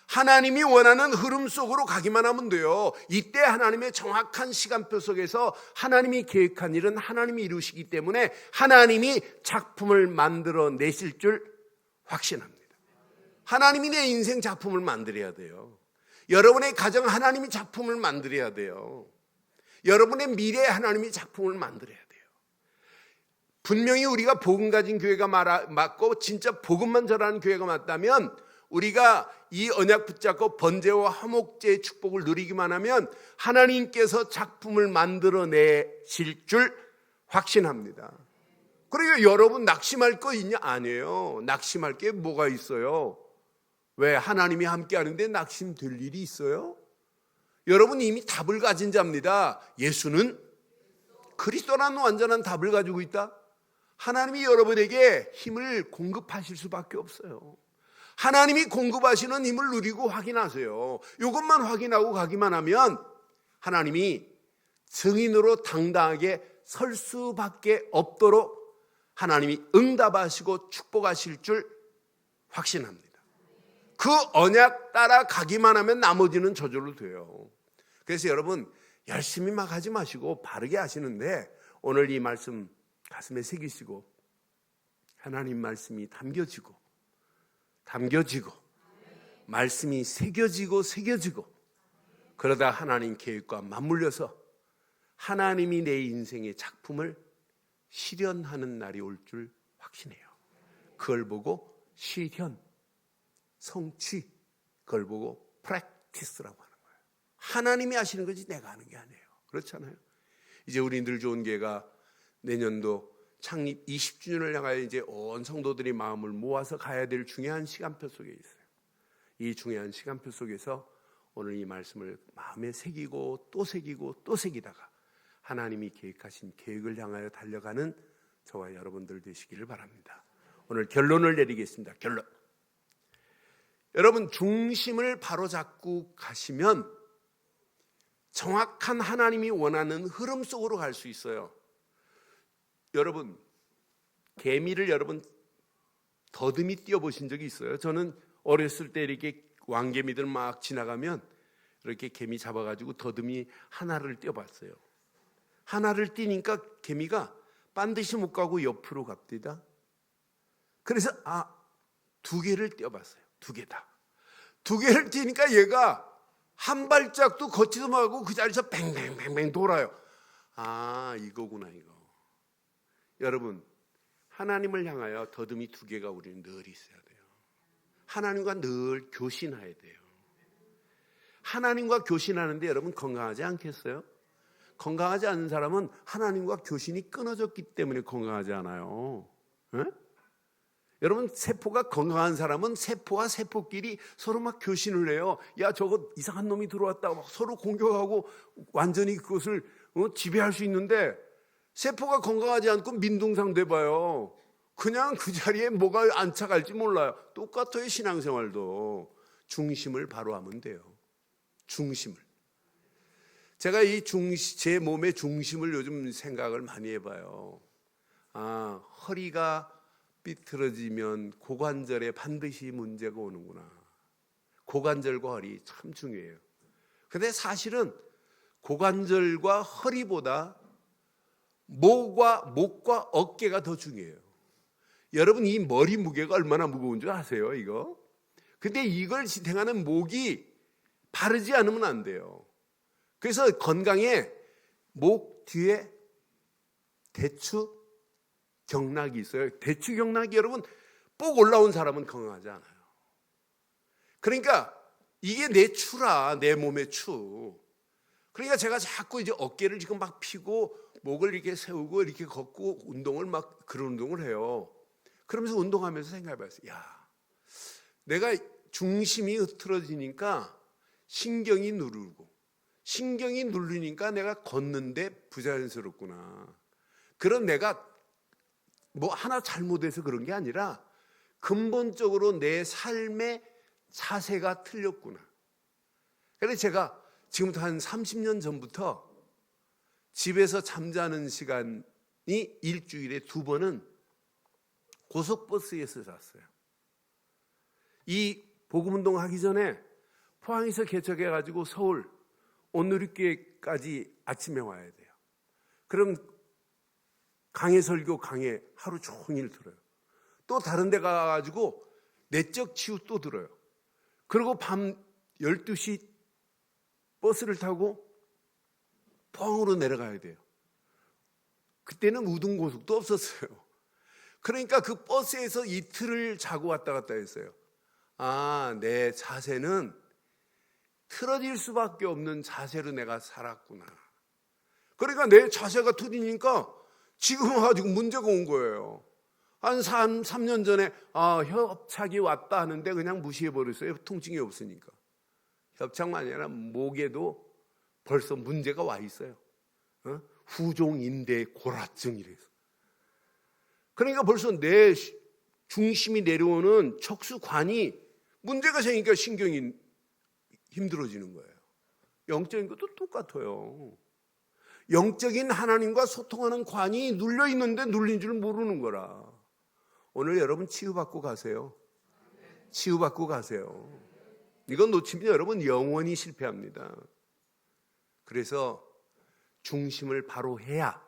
하나님이 원하는 흐름 속으로 가기만 하면 돼요. 이때 하나님의 정확한 시간표 속에서 하나님이 계획한 일은 하나님이 이루시기 때문에 하나님이 작품을 만들어 내실 줄 확신합니다. 하나님이 내 인생 작품을 만들어야 돼요. 여러분의 가정 하나님이 작품을 만들어야 돼요. 여러분의 미래에 하나님이 작품을 만들어야 돼요. 분명히 우리가 복음 가진 교회가 맞고 진짜 복음만 전하는 교회가 맞다면 우리가 이 언약 붙잡고 번제와 화목제의 축복을 누리기만 하면 하나님께서 작품을 만들어내실 줄 확신합니다. 그러니까 여러분 낙심할 거 있냐? 아니에요. 낙심할 게 뭐가 있어요? 왜? 하나님이 함께 하는데 낙심될 일이 있어요? 여러분 이미 답을 가진 자입니다. 예수는 그리스도라는 완전한 답을 가지고 있다. 하나님이 여러분에게 힘을 공급하실 수밖에 없어요. 하나님이 공급하시는 힘을 누리고 확인하세요. 이것만 확인하고 가기만 하면 하나님이 증인으로 당당하게 설 수밖에 없도록 하나님이 응답하시고 축복하실 줄 확신합니다. 그 언약 따라 가기만 하면 나머지는 저절로 돼요. 그래서 여러분 열심히 막 하지 마시고 바르게 하시는데 오늘 이 말씀 가슴에 새기시고 하나님 말씀이 담겨지고 말씀이 새겨지고 그러다 하나님 계획과 맞물려서 하나님이 내 인생의 작품을 실현하는 날이 올 줄 확신해요. 그걸 보고 실현, 성취, 그걸 보고 프랙티스라고 하는 거예요. 하나님이 하시는 거지 내가 하는 게 아니에요. 그렇잖아요. 이제 우리 늘 좋은 교회가 내년도 창립 20주년을 향하여 이제 온 성도들이 마음을 모아서 가야 될 중요한 시간표 속에 있어요. 이 중요한 시간표 속에서 오늘 이 말씀을 마음에 새기고 또 새기고 또 새기다가 하나님이 계획하신 계획을 향하여 달려가는 저와 여러분들 되시기를 바랍니다. 오늘 결론을 내리겠습니다. 결론. 여러분, 중심을 바로잡고 가시면 정확한 하나님이 원하는 흐름 속으로 갈 수 있어요. 여러분, 개미를 여러분 더듬이 뛰어보신 적이 있어요? 저는 어렸을 때 이렇게 왕개미들 막 지나가면 이렇게 개미 잡아가지고 더듬이 하나를 뛰어봤어요. 하나를 뛰니까 개미가 반드시 못 가고 옆으로 갑니다. 그래서 두 개를 뛰어봤어요. 두 개다. 두 개를 뛰니까 얘가 한 발짝도 걷지도 말고 그 자리에서 뱅뱅뱅뱅 돌아요. 이거구나 이거. 여러분, 하나님을 향하여 더듬이 두 개가 우리는 늘 있어야 돼요. 하나님과 늘 교신해야 돼요. 하나님과 교신하는데 여러분 건강하지 않겠어요? 건강하지 않은 사람은 하나님과 교신이 끊어졌기 때문에 건강하지 않아요. 에? 여러분, 세포가 건강한 사람은 세포와 세포끼리 서로 막 교신을 해요. 야, 저거 이상한 놈이 들어왔다 막 서로 공격하고 완전히 그것을 지배할 수 있는데, 세포가 건강하지 않고 민둥상 돼봐요. 그냥 그 자리에 뭐가 안착할지 몰라요. 똑같아요. 신앙생활도 중심을 바로 하면 돼요. 중심을. 제가 제 몸의 중심을 요즘 생각을 많이 해봐요. 허리가 삐뚤어지면 고관절에 반드시 문제가 오는구나. 고관절과 허리 참 중요해요. 근데 사실은 고관절과 허리보다 목과 어깨가 더 중요해요. 여러분, 이 머리 무게가 얼마나 무거운 줄 아세요, 이거? 근데 이걸 지탱하는 목이 바르지 않으면 안 돼요. 그래서 건강에 목 뒤에 대추 경락이 있어요. 대추 경락이 여러분 꼭 올라온 사람은 건강하지 않아요. 그러니까 이게 내 추라, 내 몸의 추. 그러니까 제가 자꾸 이제 어깨를 지금 막 펴고 목을 이렇게 세우고 이렇게 걷고 운동을 막 그런 운동을 해요. 그러면서 운동하면서 생각해봤어요. 야, 내가 중심이 흐트러지니까 신경이 누르고, 신경이 누르니까 내가 걷는데 부자연스럽구나. 그런 내가 뭐 하나 잘못해서 그런 게 아니라 근본적으로 내 삶의 자세가 틀렸구나. 그래서 제가 지금부터 한 30년 전부터 집에서 잠자는 시간이 일주일에 2번은 고속버스에서 잤어요. 이 복음운동 하기 전에 포항에서 개척해가지고 서울 온누리교회까지 아침에 와야 돼요. 그럼 강해설교 강해 하루 종일 들어요. 또 다른 데 가가지고 내적 치유 또 들어요. 그리고 밤 12시 버스를 타고 포항으로 내려가야 돼요. 그때는 우등고속도 없었어요. 그러니까 그 버스에서 이틀을 자고 왔다 갔다 했어요. 내 자세는 틀어질 수밖에 없는 자세로 내가 살았구나. 그러니까 내 자세가 틀리니까 지금 와가지고 문제가 온 거예요. 한 3년 전에 협착이 왔다 하는데 그냥 무시해버렸어요. 통증이 없으니까. 협착만 아니라 목에도 벌써 문제가 와 있어요. 후종인대 골화증이래서. 그러니까 벌써 내 중심이 내려오는 척수관이 문제가 생기니까 신경이 힘들어지는 거예요. 영적인 것도 똑같아요. 영적인 하나님과 소통하는 관이 눌려 있는데 눌린 줄 모르는 거라. 오늘 여러분 치유받고 가세요. 치유받고 가세요. 이건 놓치면 여러분 영원히 실패합니다. 그래서 중심을 바로 해야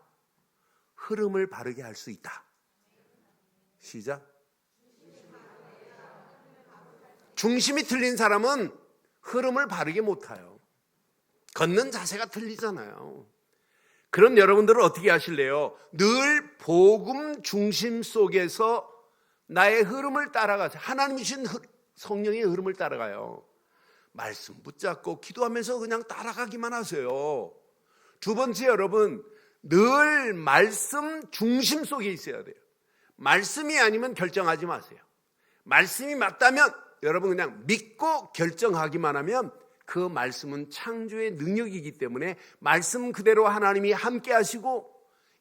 흐름을 바르게 할 수 있다. 시작. 중심이 틀린 사람은 흐름을 바르게 못 타요. 걷는 자세가 틀리잖아요. 그럼 여러분들은 어떻게 하실래요? 늘 복음 중심 속에서 나의 흐름을 따라가세요. 하나님 주신 성령의 흐름을 따라가요. 말씀 붙잡고 기도하면서 그냥 따라가기만 하세요. 두 번째, 여러분, 늘 말씀 중심 속에 있어야 돼요. 말씀이 아니면 결정하지 마세요. 말씀이 맞다면 여러분 그냥 믿고 결정하기만 하면 그 말씀은 창조의 능력이기 때문에 말씀 그대로 하나님이 함께 하시고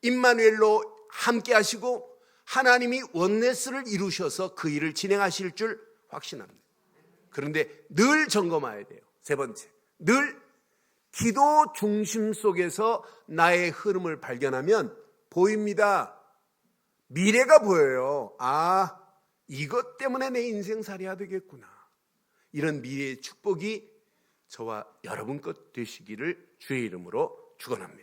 임마누엘로 함께 하시고 하나님이 원네스를 이루셔서 그 일을 진행하실 줄 확신합니다. 그런데 늘 점검해야 돼요. 세 번째, 늘 기도 중심 속에서 나의 흐름을 발견하면 보입니다. 미래가 보여요. 아, 이것 때문에 내 인생살이야 되겠구나. 이런 미래의 축복이 저와 여러분 것 되시기를 주의 이름으로 축원합니다.